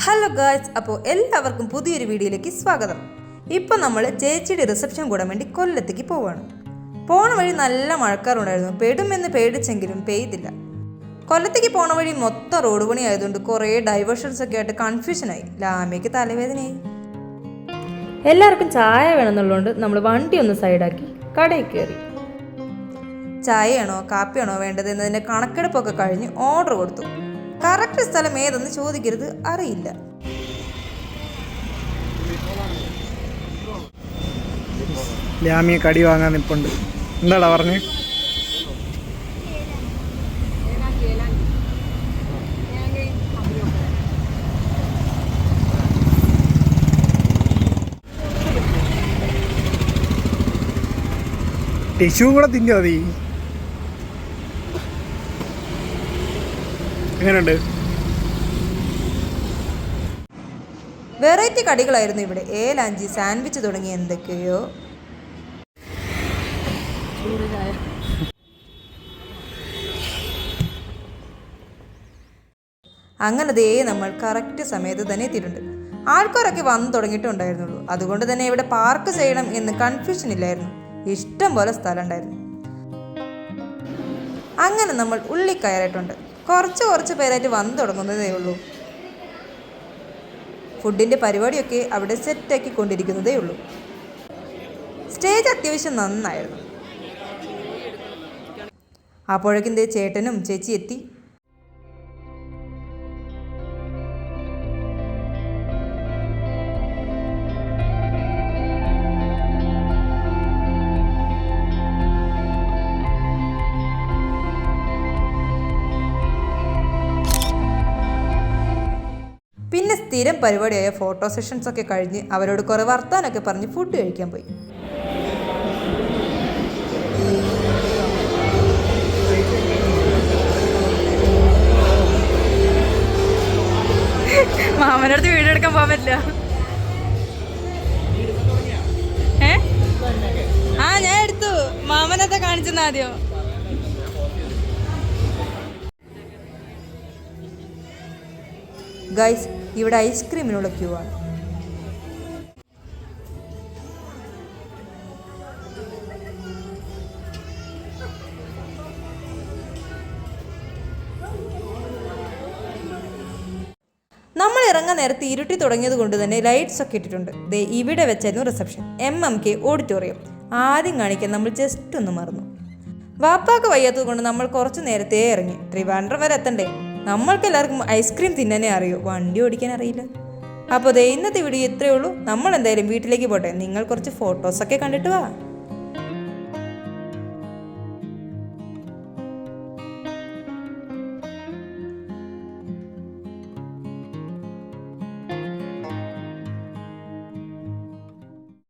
Hello guys, അപ്പോൾ എല്ലാവർക്കും പുതിയൊരു വീഡിയോയിലേക്ക് സ്വാഗതം. ഇപ്പോൾ നമ്മൾ ചേച്ചിയുടെ റിസപ്ഷൻ കൂടാൻ വേണ്ടി കൊല്ലത്തേക്ക് പോവുകയാണ്. പോണ വഴി നല്ല മഴക്കാറുണ്ടായിരുന്നു. പെടുമെന്ന് പേടിച്ചെങ്കിലും പെയ്തില്ല. കൊല്ലത്തേക്ക് പോണ വഴി മൊത്തം റോഡ് പണി ആയതുകൊണ്ട് കുറേ ഡൈവേർഷൻസ് ഒക്കെ ആയിട്ട് കൺഫ്യൂഷനായി. ലാമയ്ക്ക് തലവേദനയായി. എല്ലാവർക്കും ചായ വേണമെന്നുള്ളതുകൊണ്ട് നമ്മൾ വണ്ടി ഒന്ന് സൈഡാക്കി കടയിൽ കയറി. ചായയാണോ കാപ്പിയാണോ വേണ്ടത് എന്നതിൻ്റെ കണക്കെടുപ്പൊക്കെ കഴിഞ്ഞ് ഓർഡർ കൊടുത്തു. കറക്റ്റ് സ്ഥലം ഏതെന്ന് ചോദിക്കരുത്, അറിയില്ല. ലാമിയെ കടി വാങ്ങാൻ നിൽപ്പുണ്ട്. എന്താടാ പറഞ്ഞേ? ടിഷ്യൂ കൂടെ തിന്നോ നീ? എങ്ങനെയുണ്ട്? വെറൈറ്റി കടികളായിരുന്നു ഇവിടെ. ഏലാഞ്ചി, സാൻഡ്വിച്ച് തുടങ്ങി എന്തൊക്കെയോ. അങ്ങനെ നമ്മൾ കറക്റ്റ് സമയത്ത് തന്നെ എത്തിയിട്ടുണ്ട്. ആൾക്കാരൊക്കെ വന്നു തുടങ്ങിയിട്ടുണ്ടായിരുന്നുള്ളൂ. അതുകൊണ്ട് തന്നെ ഇവിടെ പാർക്ക് ചെയ്യണം എന്ന് കൺഫ്യൂഷൻ ഇല്ലായിരുന്നു. ഇഷ്ടം പോലെ സ്ഥലം ഉണ്ടായിരുന്നു. അങ്ങനെ നമ്മൾ ഉള്ളിൽ കയറിയിട്ടുണ്ട്. കുറച്ച് പേരായിട്ട് വന്നു തുടങ്ങുന്നതേ ഉള്ളൂ. ഫുഡിൻ്റെ പരിപാടിയൊക്കെ അവിടെ സെറ്റാക്കി കൊണ്ടിരിക്കുന്നതേ ഉള്ളൂ. സ്റ്റേജ് അത്യാവശ്യം നന്നായിരുന്നു. അപ്പോഴേക്കും ചേട്ടനും ചേച്ചി എത്തി. പിന്നെ സ്ഥിരം പരിപാടിയായ ഫോട്ടോ സെഷൻസ് ഒക്കെ കഴിഞ്ഞ് അവരോട് കുറേ വർത്താനൊക്കെ പറഞ്ഞ് ഫുഡ് കഴിക്കാൻ പോയി. മാമൻ്റെ അടുത്ത് വീഡിയോ എടുക്കാൻ പോകാൻ പറ്റില്ല. ഞാൻ എടുത്തു. മാമനത്തെ കാണിച്ചെന്ന് ആദ്യം. ഗൈസ്, ഇവിടെ ഐസ്ക്രീമിനുള്ള ക്യൂ ആണ്. നമ്മൾ ഇറങ്ങാൻ നേരത്തെ ഇരുട്ടി തുടങ്ങിയത് കൊണ്ട് തന്നെ ലൈറ്റ്സ് ഒക്കെ ഇട്ടിട്ടുണ്ട്. ഇവിടെ വെച്ചായിരുന്നു റിസപ്ഷൻ. MMK auditorium. ആദ്യം കാണിക്കാൻ നമ്മൾ ജസ്റ്റ് ഒന്ന് മറന്നു. വാപ്പാക്ക് വയ്യാത്തത് കൊണ്ട് നമ്മൾ കുറച്ച് നേരത്തെ ഇറങ്ങി. ട്രിവാൻഡ്രം വരെ എത്തണ്ടേ? നമ്മൾക്ക് എല്ലാവർക്കും ഐസ്ക്രീം തിന്നാനേ അറിയൂ, വണ്ടി ഓടിക്കാൻ അറിയില്ല. അപ്പോൾ ഇന്നത്തെ വീഡിയോ ഇത്രയേ ഉള്ളൂ. നമ്മൾ എന്തായാലും വീട്ടിലേക്ക് പോട്ടെ. നിങ്ങൾ കുറച്ച് ഫോട്ടോസൊക്കെ കണ്ടിട്ട് വാ.